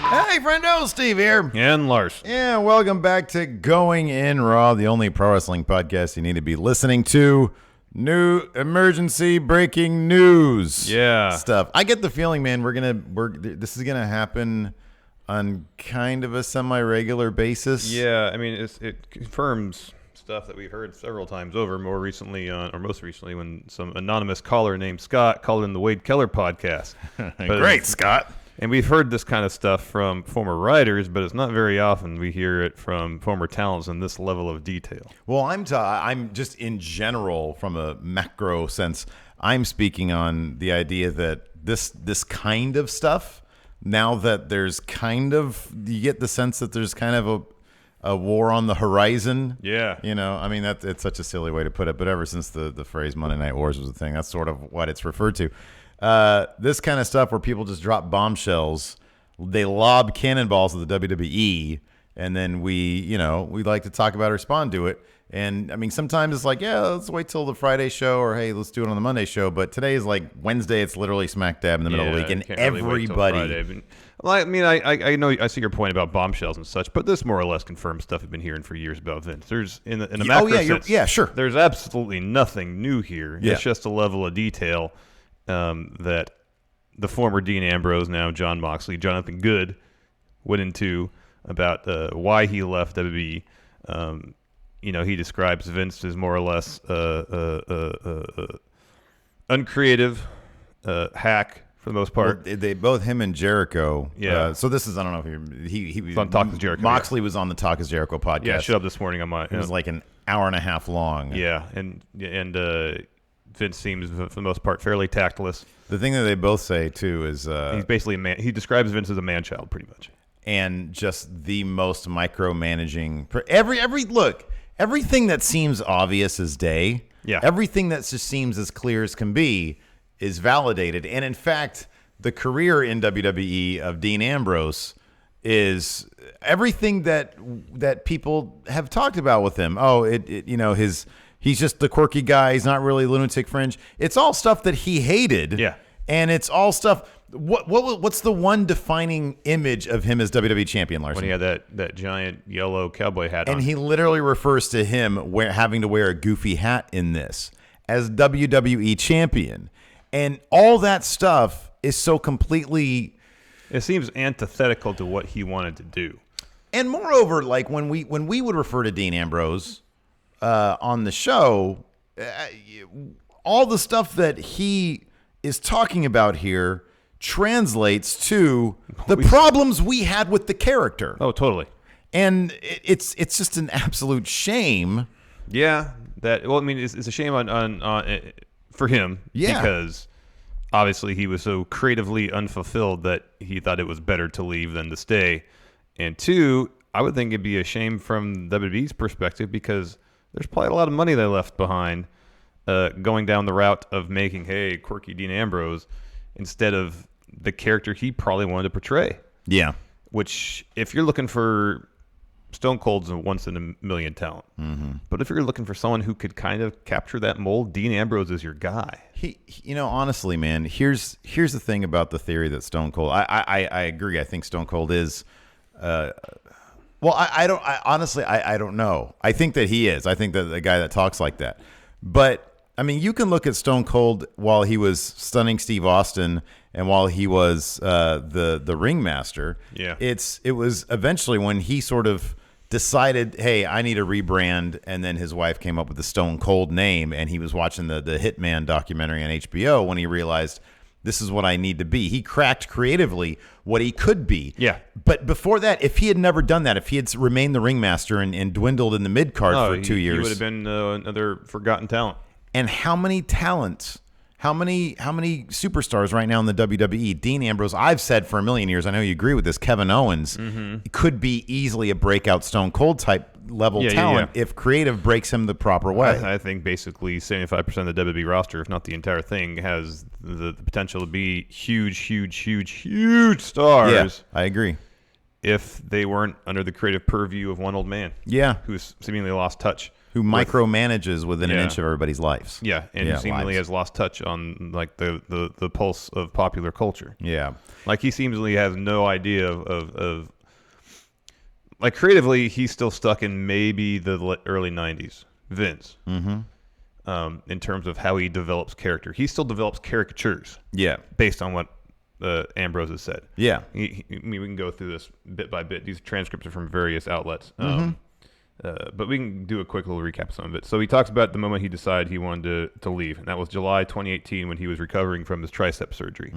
Hey, friendo, Steve here. And Larson. Yeah, welcome back to Going In Raw, the only pro wrestling podcast you need to be listening to. New emergency breaking news. Stuff. I get the feeling, man, this is gonna happen on kind of a semi-regular basis. Yeah, I mean, it confirms stuff that we've heard several times over. Most recently, when some anonymous caller named Scott called in the Wade Keller podcast. Great, Scott. And we've heard this kind of stuff from former writers, but it's not very often we hear it from former talents in this level of detail. Well, I'm just in general, from a macro sense, I'm speaking on the idea that this kind of stuff, now that there's you get the sense that there's kind of a war on the horizon. Yeah. You know, I mean, it's such a silly way to put it, but ever since the phrase Monday Night Wars was a thing, that's sort of what it's referred to. This kind of stuff where people just drop bombshells, they lob cannonballs at the WWE, and then we like to talk about it, respond to it. And I mean, sometimes it's like, yeah, let's wait till the Friday show, or hey, let's do it on the Monday show. But today is like Wednesday; it's literally smack dab in the middle of the week, and everybody. Well, I mean, I know I see your point about bombshells and such, but this more or less confirms stuff we've been hearing for years about Vince. There's in a macro sense, sure. There's absolutely nothing new here. Yeah. It's just a level of detail that the former Dean Ambrose, now Jon Moxley, Jonathan Good, went into about why he left WWE. He describes Vince as more or less uncreative hack for the most part. Well, they both, him and Jericho. Yeah. So this is, I don't know if he was on Talk is Jericho. Moxley was on the Talk is Jericho podcast. Yeah, showed up this morning on my. It was like an hour and a half long. Yeah, and Vince seems, for the most part, fairly tactless. The thing that they both say, too, is... he's basically a man. He describes Vince as a man-child, pretty much. And just the most micromanaging... Everything that seems obvious as day, everything that just seems as clear as can be, is validated. And in fact, the career in WWE of Dean Ambrose is everything that people have talked about with him. He's just the quirky guy. He's not really lunatic fringe. It's all stuff that he hated. Yeah. And it's all stuff. What's the one defining image of him as WWE champion, Larson? When he had that giant yellow cowboy hat on. And he literally refers to him having to wear a goofy hat in this as WWE champion. And all that stuff is so completely... It seems antithetical to what he wanted to do. And moreover, like when we would refer to Dean Ambrose... on the show, all the stuff that he is talking about here translates to the problems we had with the character. Oh, totally. And it's just an absolute shame. Yeah, it's a shame on for him. Yeah. Because obviously he was so creatively unfulfilled that he thought it was better to leave than to stay. And two, I would think it'd be a shame from WWE's perspective because there's probably a lot of money they left behind going down the route of making, hey, quirky Dean Ambrose, instead of the character he probably wanted to portray. Yeah. Which, if you're looking for Stone Cold's a once-in-a-million talent. Mm-hmm. But if you're looking for someone who could kind of capture that mold, Dean Ambrose is your guy. Honestly, man, here's the thing about the theory that Stone Cold... I agree. I think Stone Cold is... I don't know. I think that he is. I think that the guy that talks like that. But I mean, you can look at Stone Cold while he was stunning Steve Austin and while he was the ringmaster. Yeah. It was eventually when he sort of decided, hey, I need a rebrand, and then his wife came up with the Stone Cold name, and he was watching the Hitman documentary on HBO when he realized, this is what I need to be. He cracked creatively what he could be. Yeah. But before that, if he had never done that, if he had remained the ringmaster and dwindled in the mid-card for 2 years... he would have been another forgotten talent. And how many talents, how many superstars right now in the WWE? Dean Ambrose, I've said for a million years, I know you agree with this, Kevin Owens could be easily a breakout Stone Cold type level talent if creative breaks him the proper way. I think basically 75% of the WWE roster, if not the entire thing, has the potential to be huge stars. Yeah, I agree. If they weren't under the creative purview of one old man. Yeah. Who's seemingly lost touch. who micromanages within an inch of everybody's lives. Yeah, and seemingly has lost touch on like the pulse of popular culture. Yeah, like he seemingly has no idea of like creatively, he's still stuck in maybe the early '90s. Vince, in terms of how he develops character, he still develops caricatures. Yeah, based on what Ambrose has said. Yeah, we can go through this bit by bit. These transcripts are from various outlets. But we can do a quick little recap of some of it. So he talks about the moment he decided he wanted to leave, and that was July 2018 when he was recovering from his tricep surgery.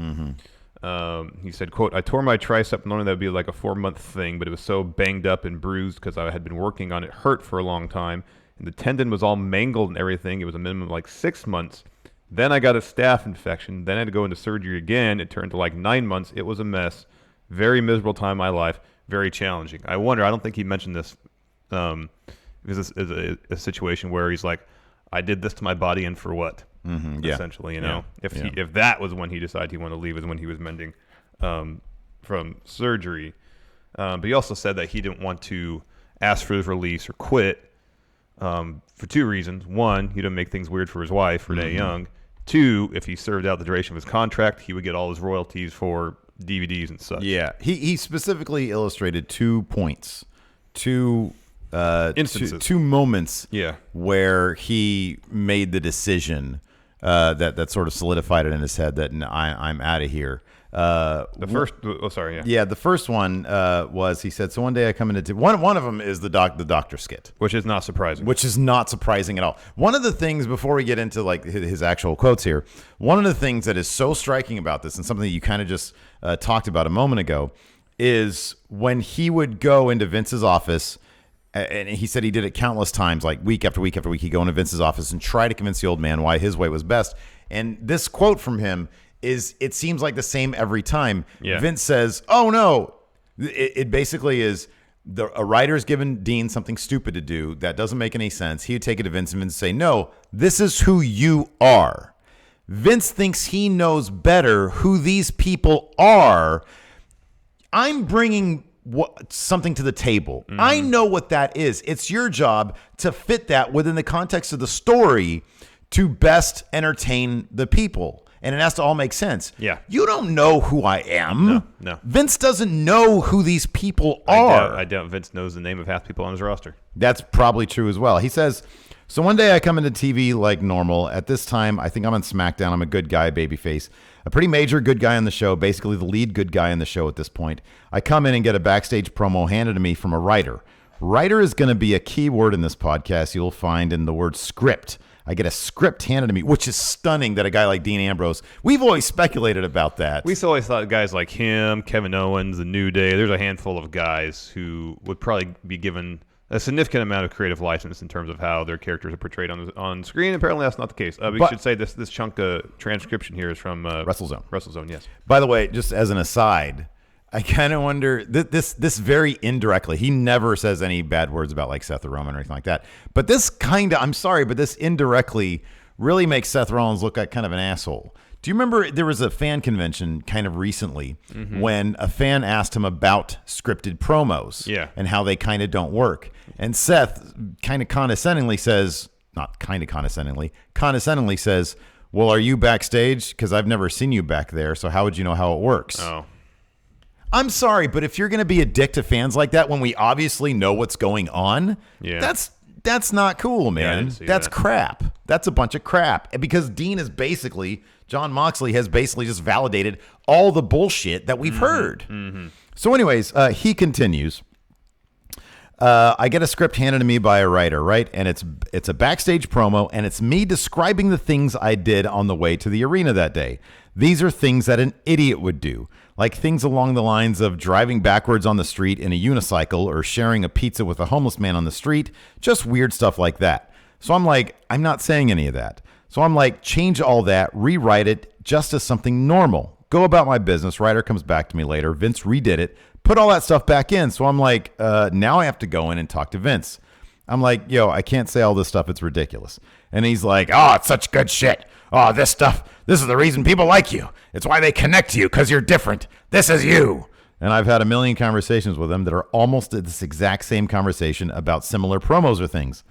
He said, quote, "I tore my tricep knowing that would be like a 4-month thing, but it was so banged up and bruised because I had been working on it, hurt for a long time, and the tendon was all mangled and everything. It was a minimum of like 6 months. Then I got a staph infection. Then I had to go into surgery again. It turned to like 9 months. It was a mess. Very miserable time in my life. Very challenging." I wonder, I don't think he mentioned this, because this is a situation where he's like, I did this to my body and for what? Essentially, you know, if that was when he decided he wanted to leave, is when he was mending from surgery. But he also said that he didn't want to ask for his release or quit for 2 reasons. 1, he didn't make things weird for his wife, Renee Young. 2, if he served out the duration of his contract, he would get all his royalties for DVDs and such. Yeah, he specifically illustrated 2 points, 2 instances, 2 moments where he made the decision that sort of solidified it in his head that I'm out of here. The first one was, he said, so one day I come into one of them is the doctor skit, which is not surprising at all. One of the things, before we get into like his actual quotes here, one of the things that is so striking about this, and something that you kind of just talked about a moment ago, is when he would go into Vince's office. And he said he did it countless times, like week after week after week. He'd go into Vince's office and try to convince the old man why his way was best. And this quote from him is, it seems like the same every time. Yeah. Vince says, oh, no. It basically is, a writer's given Dean something stupid to do that doesn't make any sense. He would take it to Vince and Vince say, no, this is who you are. Vince thinks he knows better who these people are. I'm bringing something to the table. I know what that is. It's your job to fit that within the context of the story to best entertain the people. And it has to all make sense. Yeah. You don't know who I am. No. Vince doesn't know who these people are. I doubt Vince knows the name of half the people on his roster. That's probably true as well. He says, so one day I come into TV like normal. At this time, I think I'm on SmackDown. I'm a good guy, babyface. A pretty major good guy on the show, basically the lead good guy on the show at this point. I come in and get a backstage promo handed to me from a writer. Writer is going to be a key word in this podcast you'll find in the word script. I get a script handed to me, which is stunning that a guy like Dean Ambrose, we've always speculated about that. We've always thought guys like him, Kevin Owens, The New Day, there's a handful of guys who would probably be given a significant amount of creative license in terms of how their characters are portrayed on screen. Apparently, that's not the case. We should say this chunk of transcription here is from WrestleZone. WrestleZone, yes. By the way, just as an aside, I kind of wonder, this very indirectly, he never says any bad words about like Seth or Roman or anything like that. But this kind of, I'm sorry, but this indirectly really makes Seth Rollins look like kind of an asshole. Do you remember there was a fan convention kind of recently when a fan asked him about scripted promos and how they kind of don't work? And Seth kind of condescendingly says, condescendingly says, well, are you backstage? Because I've never seen you back there, so how would you know how it works? Oh. I'm sorry, but if you're going to be a dick to fans like that when we obviously know what's going on, that's not cool, man. That's crap. That's a bunch of crap. Because Dean is basically, Jon Moxley has basically just validated all the bullshit that we've heard. So anyways, he continues. I get a script handed to me by a writer, right? And it's a backstage promo, and it's me describing the things I did on the way to the arena that day. These are things that an idiot would do, like things along the lines of driving backwards on the street in a unicycle or sharing a pizza with a homeless man on the street, just weird stuff like that. So I'm like, I'm not saying any of that. So I'm like, change all that, rewrite it just as something normal. Go about my business. Writer comes back to me later. Vince redid it. Put all that stuff back in. So I'm like, now I have to go in and talk to Vince. I'm like, yo, I can't say all this stuff. It's ridiculous. And he's like, oh, it's such good shit. Oh, this stuff, this is the reason people like you. It's why they connect to you, because you're different. This is you. And I've had a million conversations with him that are almost this exact same conversation about similar promos or things.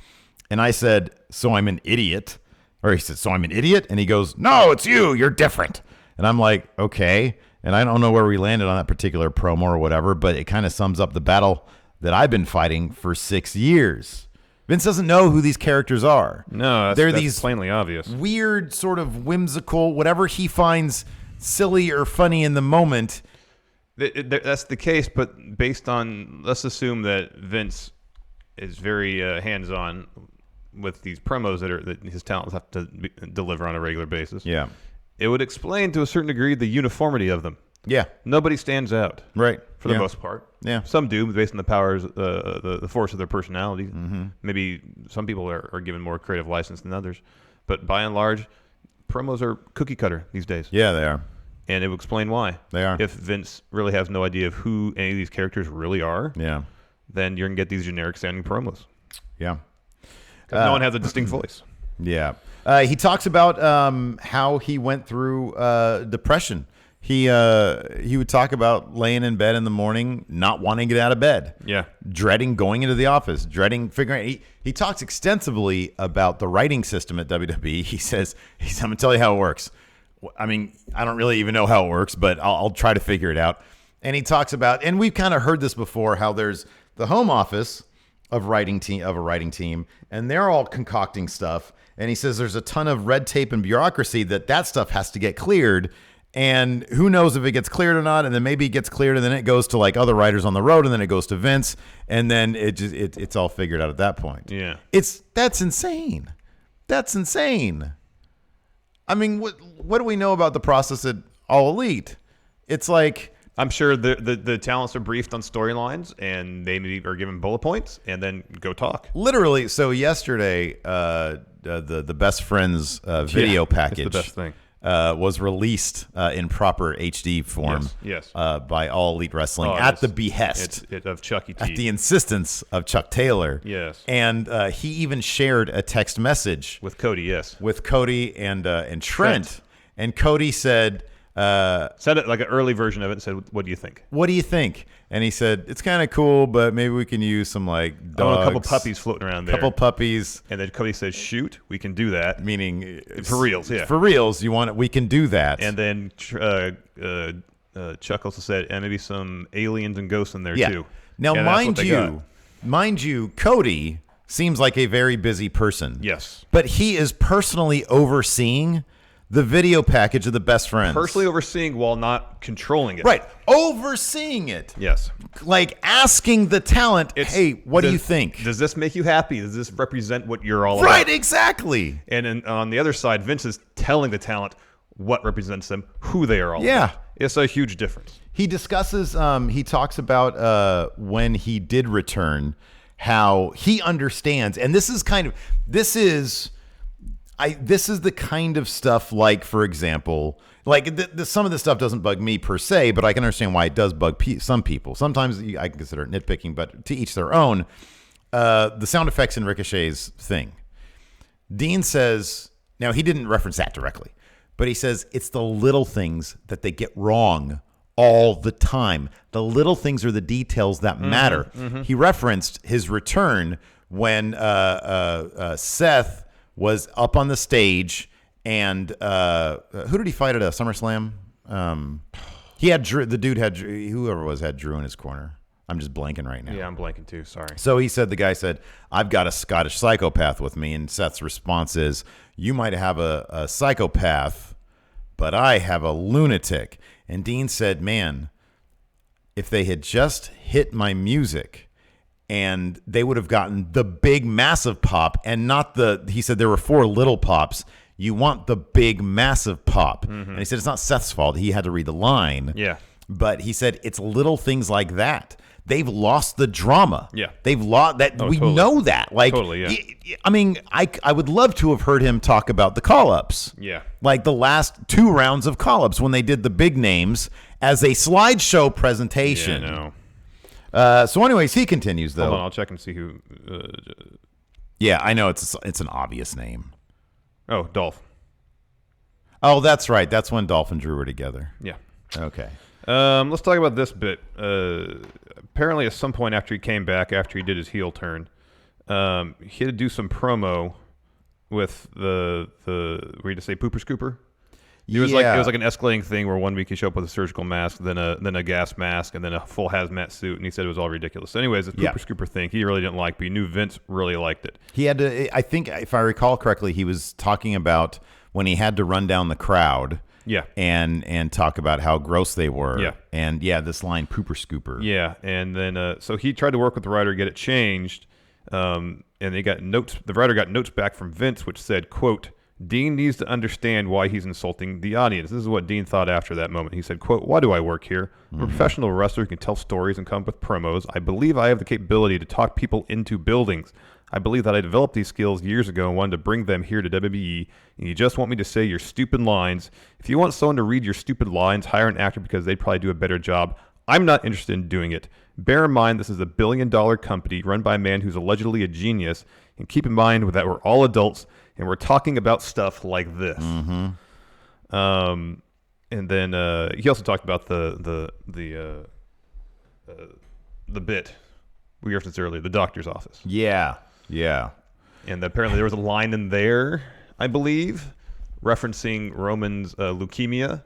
And I said, so I'm an idiot. Or he said, so I'm an idiot? And he goes, no, it's you. You're different. And I'm like, okay. And I don't know where we landed on that particular promo or whatever, but it kind of sums up the battle that I've been fighting for 6 years. Vince doesn't know who these characters are. No, they're that's these plainly obvious. Weird, sort of whimsical, whatever he finds silly or funny in the moment. That's the case, but based on, let's assume that Vince is very hands-on with these promos that his talents have to deliver on a regular basis. Yeah. It would explain to a certain degree the uniformity of them. Yeah. Nobody stands out. Right. For the most part. Yeah. Some do, based on the powers, the force of their personality. Mm-hmm. Maybe some people are given more creative license than others. But by and large, promos are cookie cutter these days. Yeah, they are. And it would explain why. They are. If Vince really has no idea of who any of these characters really are, then you're going to get these generic sounding promos. Yeah. Because no one has a distinct voice. Yeah. He talks about how he went through depression. He would talk about laying in bed in the morning, not wanting to get out of bed. Yeah. Dreading going into the office, dreading figuring. He talks extensively about the writing system at WWE. He says, I'm going to tell you how it works. I mean, I don't really even know how it works, but I'll try to figure it out. And he talks about, and we've kind of heard this before, how there's the home office of a writing team, and they're all concocting stuff. And he says there's a ton of red tape and bureaucracy that stuff has to get cleared. And who knows if it gets cleared or not. And then maybe it gets cleared and then it goes to like other writers on the road and then it goes to Vince. And then it's all figured out at that point. Yeah. That's insane. That's insane. I mean, what do we know about the process at All Elite? It's like, I'm sure the talents are briefed on storylines and they maybe are given bullet points and then go talk. Literally. So yesterday, the Best Friends video package it's the best thing. Was released in proper HD form. Yes. By All Elite Wrestling at the behest of Chucky T. At the insistence of Chuck Taylor. Yes. And he even shared a text message with Cody. Yes. With Cody and Trent. And Cody said it like an early version of it and said, what do you think? What do you think? And he said, it's kind of cool, but maybe we can use some like dogs. A couple puppies floating around there. Couple puppies. And then Cody says, shoot, we can do that. Meaning for reals, yeah. For reals, you want it, we can do that. And then Chuck also said, and maybe some aliens and ghosts in there too. Now, mind you, Cody seems like a very busy person. Yes. But he is personally overseeing the video package of the Best Friends. Personally overseeing while not controlling it. Right. Overseeing it. Yes. Like asking the talent, hey, what do you think? Does this make you happy? Does this represent what you're all about? Right, exactly. And on the other side, Vince is telling the talent what represents them, who they are all about. It's a huge difference. He discusses, he talks about when he did return, how he understands, and this is the kind of stuff, like, for example, like some of this stuff doesn't bug me per se, but I can understand why it does bug some people. Sometimes I can consider it nitpicking, but to each their own. The sound effects in Ricochet's thing. Dean says, now he didn't reference that directly, but he says it's the little things that they get wrong all the time. The little things are the details that matter. Mm-hmm. He referenced his return when Seth was up on the stage, and who did he fight at a SummerSlam? He had Drew. The dude had whoever had Drew in his corner. I'm just blanking right now. Yeah, I'm blanking too. Sorry. So the guy said, I've got a Scottish psychopath with me, and Seth's response is, you might have a psychopath, but I have a lunatic. And Dean said, man, if they had just hit my music, and they would have gotten the big, massive pop, and not he said there were 4 little pops. You want the big, massive pop. Mm-hmm. And he said it's not Seth's fault. He had to read the line. Yeah. But he said it's little things like that. They've lost the drama. Yeah. They've lost that. We totally know that. Like, totally, yeah. I mean, I would love to have heard him talk about the call-ups. Yeah. Like the last 2 rounds of call-ups when they did the big names as a slideshow presentation. Yeah, no. So anyways, he continues, though. Hold on, I'll check and see who. Yeah, I know it's an obvious name. Oh, Dolph. Oh, that's right. That's when Dolph and Drew were together. Yeah. Okay. Let's talk about this bit. Apparently, at some point after he came back, after he did his heel turn, He had to do some promo with the were you to say pooper scooper? It was like an escalating thing where one week he showed up with a surgical mask, then a gas mask, and then a full hazmat suit, and he said it was all ridiculous. So anyways, this pooper scooper thing he really didn't like, but he knew Vince really liked it. He had to. I think if I recall correctly, he was talking about when he had to run down the crowd. Yeah. And talk about how gross they were. Yeah. And this line, pooper scooper. Yeah. And then so he tried to work with the writer to get it changed. And they got notes. The writer got notes back from Vince, which said, quote, Dean needs to understand why he's insulting the audience. This is what Dean thought after that moment. He said, quote, why do I work here? I'm a professional wrestler who can tell stories and come up with promos. I believe I have the capability to talk people into buildings. I believe that I developed these skills years ago and wanted to bring them here to WWE, and you just want me to say your stupid lines. If you want someone to read your stupid lines, hire an actor because they'd probably do a better job. I'm not interested in doing it. Bear in mind this is a billion-dollar company run by a man who's allegedly a genius, and keep in mind that we're all adults, and we're talking about stuff like this. Mm-hmm. And then he also talked about the bit we referenced earlier, the doctor's office. Yeah. Yeah. And apparently there was a line in there, I believe, referencing Roman's leukemia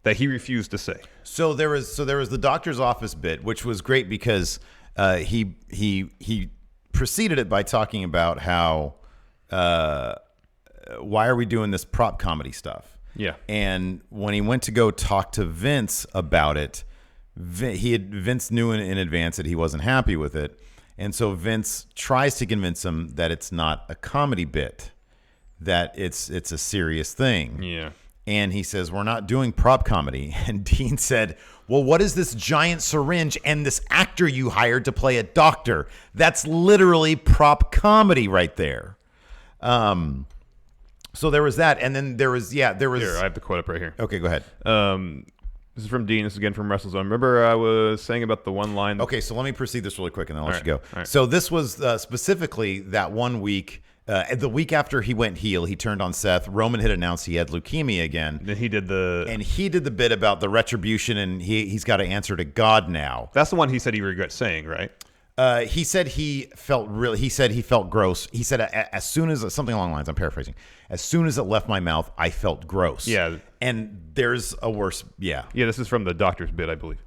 that he refused to say. So there was the doctor's office bit, which was great because he preceded it by talking about how why are we doing this prop comedy stuff? Yeah. And when he went to go talk to Vince about it, Vince knew in advance that he wasn't happy with it. And so Vince tries to convince him that it's not a comedy bit, that it's a serious thing. Yeah. And he says, we're not doing prop comedy. And Dean said, well, what is this giant syringe and this actor you hired to play a doctor? That's literally prop comedy right there. So there was that. And then there was. Here, I have the quote up right here. Okay, go ahead. This is from Dean. This is again from WrestleZone. Remember I was saying about the one line. Okay, so let me proceed this really quick and then I'll let you go. Right. So this was specifically that 1 week. The week after he went heel, he turned on Seth. Roman had announced he had leukemia again. Then he did the bit about the retribution, and he's got to answer to God now. That's the one he said he regrets saying, right? He said he felt gross. He said as soon as something along the lines, I'm paraphrasing. As soon as it left my mouth, I felt gross. Yeah. And there's a worse. Yeah. Yeah. This is from the doctor's bit, I believe.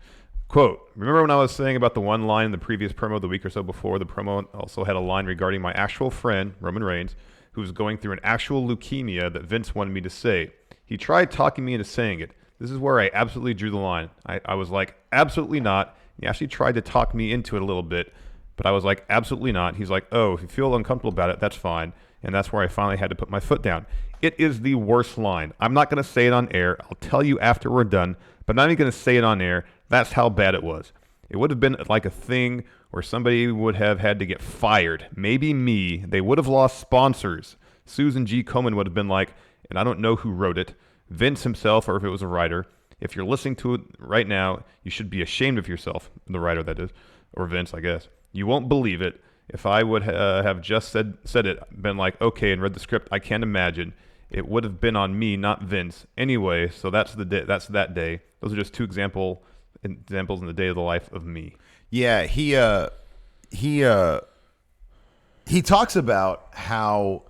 Quote, remember when I was saying about the one line in the previous promo the week or so before? The promo also had a line regarding my actual friend, Roman Reigns, who was going through an actual leukemia that Vince wanted me to say. He tried talking me into saying it. This is where I absolutely drew the line. I was like, absolutely not. He actually tried to talk me into it a little bit, but I was like, absolutely not. He's like, oh, if you feel uncomfortable about it, that's fine. And that's where I finally had to put my foot down. It is the worst line. I'm not going to say it on air. I'll tell you after we're done, but I'm not even going to say it on air. That's how bad it was. It would have been like a thing where somebody would have had to get fired. Maybe me. They would have lost sponsors. Susan G. Komen would have been like, and I don't know who wrote it, Vince himself, or if it was a writer. If you're listening to it right now, you should be ashamed of yourself, the writer that is, or Vince, I guess. You won't believe it. If I would have just said it, been like, okay, and read the script, I can't imagine. It would have been on me, not Vince. Anyway, so that's the day. That's that day. Those are just two examples in the day of the life of me. Yeah, he talks about how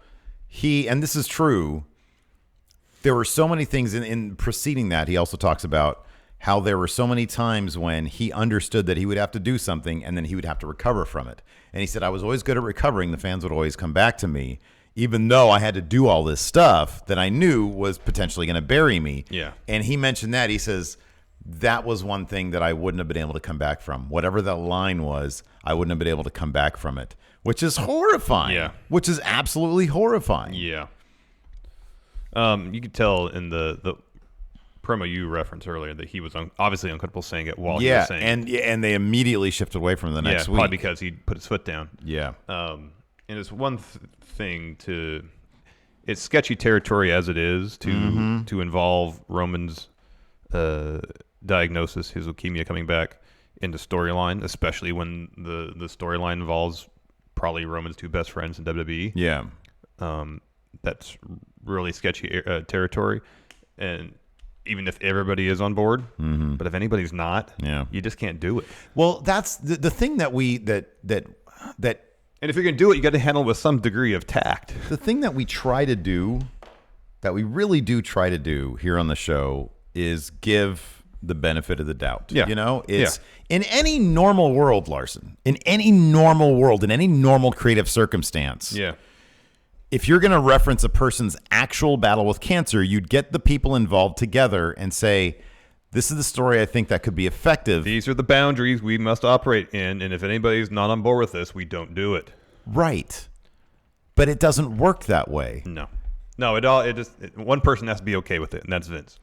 and this is true, there were so many things in preceding that. He also talks about how there were so many times when he understood that he would have to do something and then he would have to recover from it. And he said, I was always good at recovering. The fans would always come back to me, even though I had to do all this stuff that I knew was potentially going to bury me. Yeah. And he mentioned that. He says, that was one thing that I wouldn't have been able to come back from. Whatever that line was, I wouldn't have been able to come back from it, which is horrifying. Yeah. Which is absolutely horrifying. Yeah. You could tell in the promo you referenced earlier that he was obviously uncomfortable saying it while he was saying it. And they immediately shifted away from the next week. Probably because he put his foot down. Yeah. And it's one thing to – it's sketchy territory as it is to involve Roman's diagnosis, his leukemia coming back into storyline, especially when the storyline involves probably Roman's two best friends in WWE. Yeah. That's really sketchy territory. And even if everybody is on board, but if anybody's not, you just can't do it. Well, that's the thing that And if you're going to do it, you got to handle it with some degree of tact. The thing that we try to do, that we really do try to do here on the show, is give the benefit of the doubt. Yeah. You know, it's in any normal world, Larson, in any normal world, in any normal creative circumstance. Yeah. If you're going to reference a person's actual battle with cancer, you'd get the people involved together and say, this is the story I think that could be effective. These are the boundaries we must operate in, and if anybody's not on board with this, we don't do it. Right. But it doesn't work that way. No, one person has to be okay with it, and that's Vince.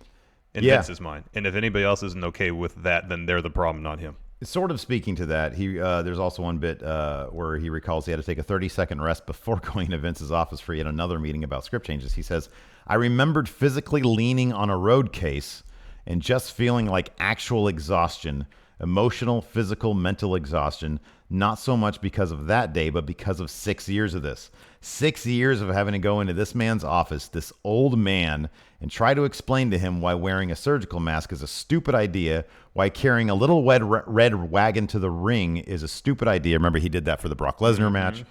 And Vince is mine. And if anybody else isn't okay with that, then they're the problem, not him. Sort of speaking to that, there's also one bit where he recalls he had to take a 30-second rest before going to Vince's office for yet another meeting about script changes. He says, I remembered physically leaning on a road case and just feeling like actual exhaustion, emotional, physical, mental exhaustion, not so much because of that day, but because of 6 years of this. 6 years of having to go into this man's office, this old man, and try to explain to him why wearing a surgical mask is a stupid idea, why carrying a little red wagon to the ring is a stupid idea. Remember, he did that for the Brock Lesnar match.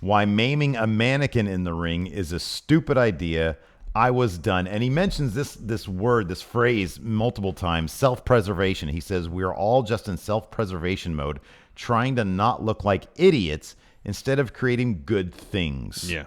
Why maiming a mannequin in the ring is a stupid idea. I was done. And he mentions this phrase multiple times, self-preservation. He says, we're all just in self-preservation mode, trying to not look like idiots instead of creating good things. Yeah.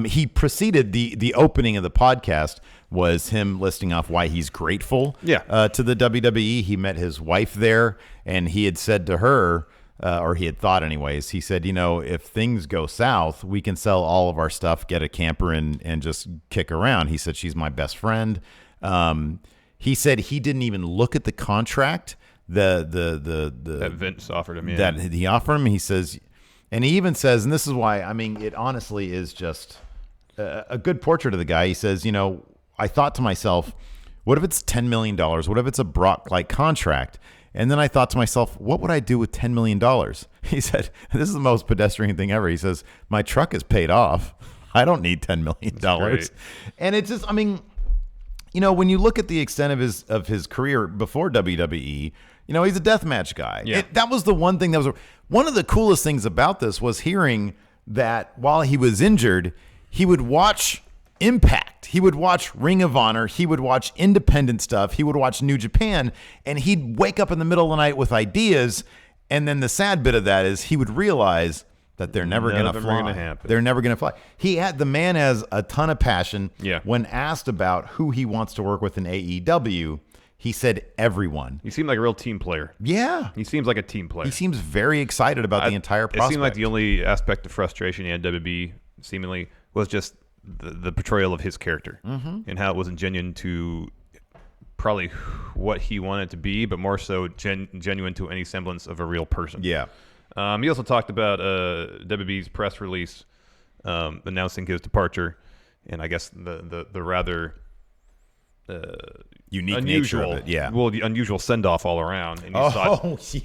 He proceeded, the opening of the podcast was him listing off why he's grateful to the WWE. He met his wife there, and he had said to her, or he had thought anyways, he said, if things go south, we can sell all of our stuff, get a camper, and just kick around. He said, she's my best friend. He said he didn't even look at the contract that Vince offered him. That he offered him. He says, and he even says, and this is why, it honestly is just a good portrait of the guy. He says, I thought to myself, what if it's $10 million? What if it's a Brock-like contract? And then I thought to myself, what would I do with $10 million? He said, this is the most pedestrian thing ever. He says, my truck is paid off. I don't need $10 million. And it's just, when you look at the extent of his career before WWE, he's a deathmatch guy. Yeah. That was the one thing that was one of the coolest things about this was hearing that while he was injured, he would watch Impact. He would watch Ring of Honor. He would watch independent stuff. He would watch New Japan, and he'd wake up in the middle of the night with ideas. And then the sad bit of that is he would realize that they're never going to fly. They're never going to fly. The man has a ton of passion. Yeah. When asked about who he wants to work with in AEW, he said everyone. He seemed like a real team player. Yeah. He seems like a team player. He seems very excited about the entire prospect. It seemed like the only aspect of frustration he had WB seemingly was just the portrayal of his character and how it wasn't genuine to probably what he wanted to be, but more so genuine to any semblance of a real person. Yeah. He also talked about WB's press release announcing his departure, and I guess the rather unique unusual, nature of it. Yeah. Well, the unusual send-off all around. And he thought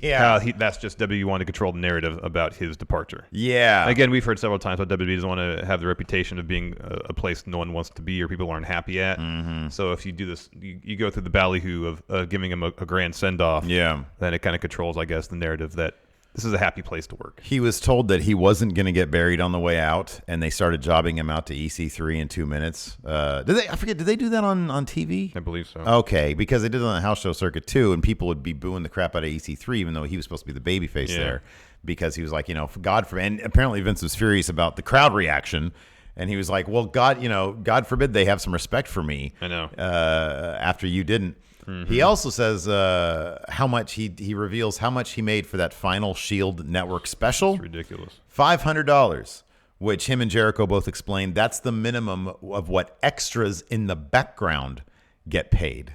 how that's just WWE wanting to control the narrative about his departure. Yeah. Again, we've heard several times how WWE doesn't want to have the reputation of being a place no one wants to be or people aren't happy at. Mm-hmm. So if you do this, you go through the ballyhoo of giving him a grand send-off. Yeah. Then it kind of controls, I guess, the narrative that this is a happy place to work. He was told that he wasn't going to get buried on the way out, and they started jobbing him out to EC3 in 2 minutes. Did they do that on TV? I believe so. Okay, because they did it on the house show circuit too, and people would be booing the crap out of EC3, even though he was supposed to be the babyface there, because he was like, God forbid. And apparently Vince was furious about the crowd reaction, and he was like, well, God forbid they have some respect for me. I know. After you didn't. Mm-hmm. He also says how much he reveals how much he made for that final Shield Network special. It's ridiculous. $500, which him and Jericho both explained. That's the minimum of what extras in the background get paid.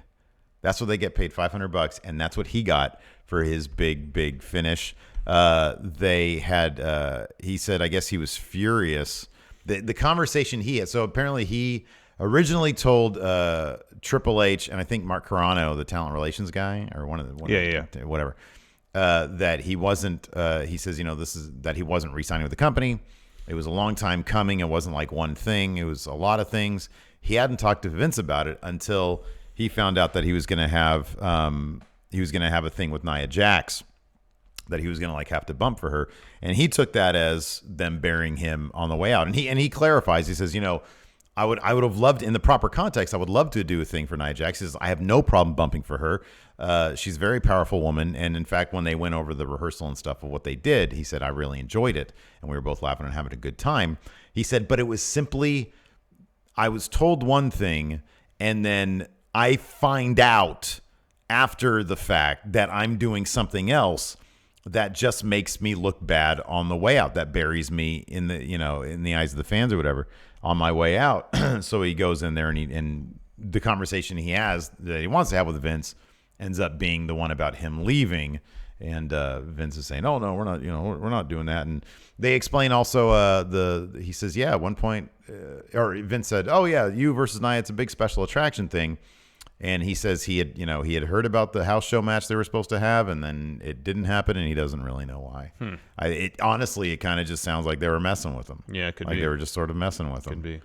That's what they get paid, $500, and that's what he got for his big finish. They had he said, I guess he was furious. The conversation he had. So apparently he originally told Triple H and I think Mark Carano, the talent relations guy, or whatever, that he wasn't. He says, that he wasn't re-signing with the company. It was a long time coming. It wasn't like one thing. It was a lot of things. He hadn't talked to Vince about it until he found out that he was going to have a thing with Nia Jax. that he was going to like have to bump for her. And he took that as them burying him on the way out. And he clarifies, he says, you know, I would have loved, in the proper context, I would love to do a thing for Nia Jax. He says, I have no problem bumping for her. She's a very powerful woman. And in fact, when they went over the rehearsal and stuff of what they did, he said, I really enjoyed it. And we were both laughing and having a good time. He said, but it was simply, I was told one thing, and then I find out after the fact that I'm doing something else that just makes me look bad on the way out. That buries me in the, you know, in the eyes of the fans or whatever on my way out. So he goes in there and the conversation he has that he wants to have with Vince ends up being the one about him leaving. And Vince is saying, "Oh no, we're not. You know, we're not doing that." And they explain also he says, "Yeah, at one point, or Vince said, oh yeah, you versus Nia, it's a big special attraction thing." And he says he had heard about the house show match they were supposed to have, and then it didn't happen, and he doesn't really know why. Honestly, it kind of just sounds like they were messing with him. Yeah, it could like be. They were just sort of messing with him. Could be.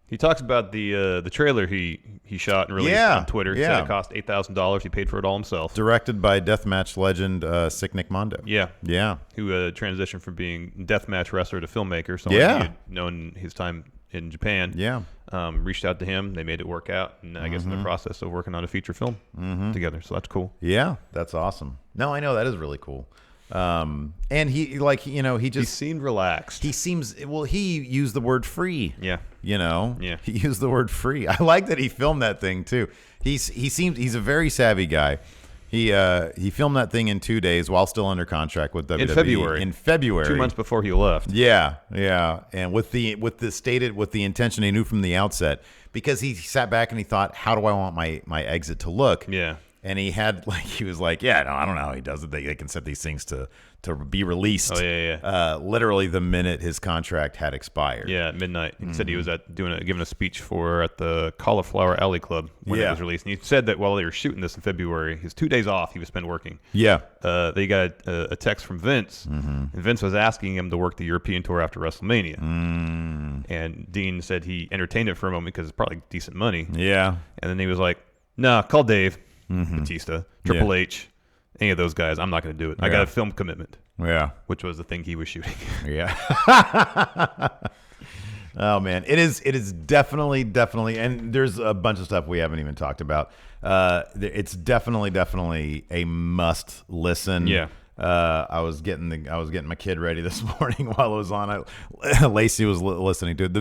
He talks about the trailer he shot and released on Twitter. He said it cost $8,000. He paid for it all himself. Directed by deathmatch legend Sick Nick Mondo. Yeah. Who transitioned from being deathmatch wrestler to filmmaker. So he had known his time in Japan. Reached out to him. They made it work out. And I guess in the process of working on a feature film together. So that's cool. Yeah, that's awesome. No, I know that is really cool. And he seemed relaxed. He used the word free. Yeah. He used the word free. I like that he filmed that thing too. He's a very savvy guy. He filmed that thing in 2 days while still under contract with WWE in February, 2 months before he left. Yeah. And with the intention he knew from the outset, because he sat back and he thought, how do I want my exit to look? Yeah. And he was like, yeah, no, I don't know how he does it. They can set these things to be released. Oh, yeah. Literally the minute his contract had expired. Yeah, at midnight. He said he was giving a speech at the Cauliflower Alley Club when it was released. And he said that while they were shooting this in February, his 2 days off he was spent working. Yeah. They got a text from Vince, and Vince was asking him to work the European tour after WrestleMania. And Dean said he entertained it for a moment because it's probably decent money. Yeah. And then he was like, nah, call Dave. Batista, Triple H, any of those guys. I'm not going to do it. I got a film commitment. Yeah. Which was the thing he was shooting. Yeah. Oh man, it is definitely, and there's a bunch of stuff we haven't even talked about. It's definitely a must listen. Yeah. I was getting my kid ready this morning while it was on. Lacey was listening to it.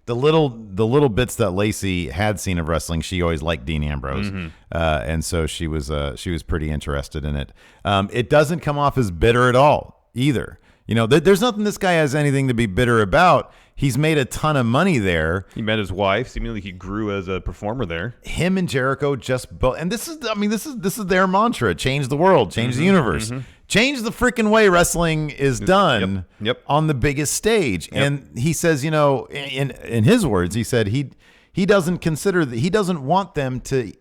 The little bits that Lacey had seen of wrestling, she always liked Dean Ambrose, and so she was pretty interested in it. It doesn't come off as bitter at all either. There's nothing this guy has anything to be bitter about. He's made a ton of money there. He met his wife. Seemingly, he grew as a performer there. Him and Jericho and this is their mantra: change the world, change the universe, change the freaking way wrestling is done on the biggest stage. And he says, in his words, he said he doesn't want them to.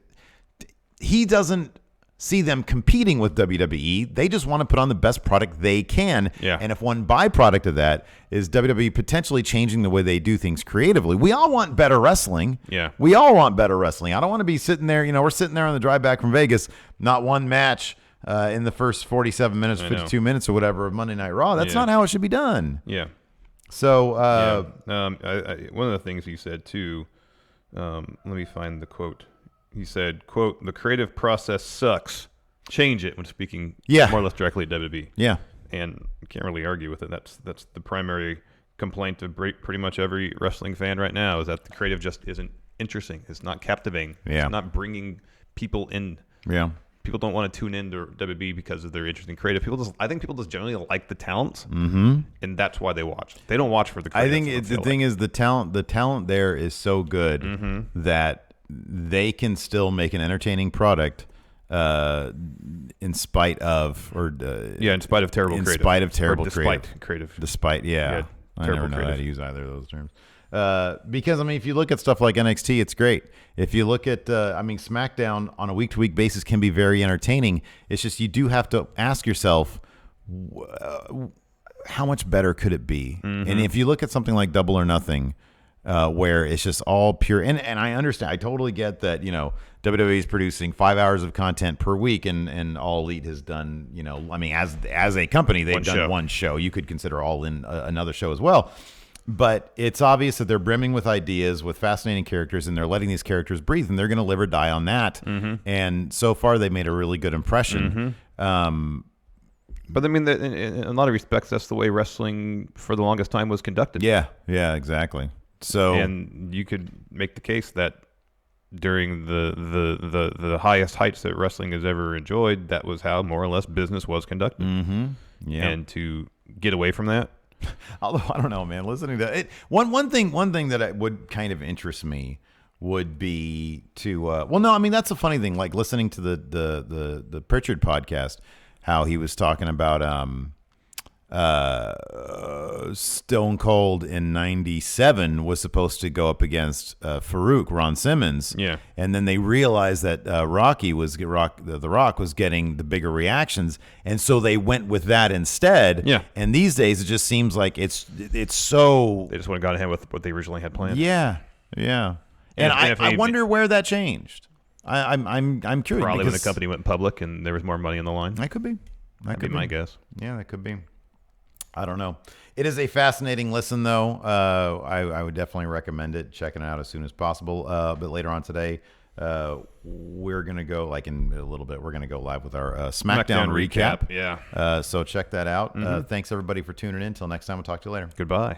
He doesn't see them competing with WWE. They just want to put on the best product they can. Yeah. And if one byproduct of that is WWE potentially changing the way they do things creatively, we all want better wrestling. Yeah. We all want better wrestling. I don't want to be sitting there, we're sitting there on the drive back from Vegas, not one match in the first 47 minutes, 52 minutes or whatever of Monday Night Raw. That's not how it should be done. Yeah. So, one of the things he said too, let me find the quote. He said, quote, "The creative process sucks. Change it," when speaking more or less directly at WWE. Yeah. And you can't really argue with it. That's the primary complaint of pretty much every wrestling fan right now, is that the creative just isn't interesting. It's not captivating. Yeah. It's not bringing people in. Yeah. People don't want to tune in to WWE because of their interesting creative. I think people just generally like the talent, and that's why they watch. They don't watch for the creative. I think the thing is the talent there is so good that they can still make an entertaining product in spite of terrible creative. Despite, I never know how to use either of those terms. Because, if you look at stuff like NXT, it's great. If you look at, SmackDown on a week-to-week basis can be very entertaining. It's just you do have to ask yourself, how much better could it be? And if you look at something like Double or Nothing, where it's just all pure, and I understand, I totally get that, WWE is producing 5 hours of content per week, and All Elite has done, as a company, they've done one show. You could consider All In another show as well. But it's obvious that they're brimming with ideas, with fascinating characters, and they're letting these characters breathe, and they're going to live or die on that. And so far, they made a really good impression. But I mean, in a lot of respects, that's the way wrestling for the longest time was conducted. Yeah, exactly. So, and you could make the case that during the highest heights that wrestling has ever enjoyed, that was how more or less business was conducted. Yeah. And to get away from that. Although I don't know, man. Listening to it, one thing that would kind of interest me would be to that's a funny thing. Like listening to the Pritchard podcast, how he was talking about Stone Cold in '97 was supposed to go up against Farouk, Ron Simmons. Yeah. And then they realized that The Rock was getting the bigger reactions, and so they went with that instead. Yeah. And these days it just seems like it's so they just went and got ahead with what they originally had planned. Yeah. And I wonder where that changed. I'm curious. Probably when the company went public and there was more money on the line. That could be. That'd be my guess. Yeah, that could be. I don't know. It is a fascinating listen, though. I would definitely recommend it. Checking it out as soon as possible. But later on today, we're going to go, like in a little bit, we're going to go live with our SmackDown recap. Yeah. So check that out. Thanks, everybody, for tuning in. Until next time, we'll talk to you later. Goodbye.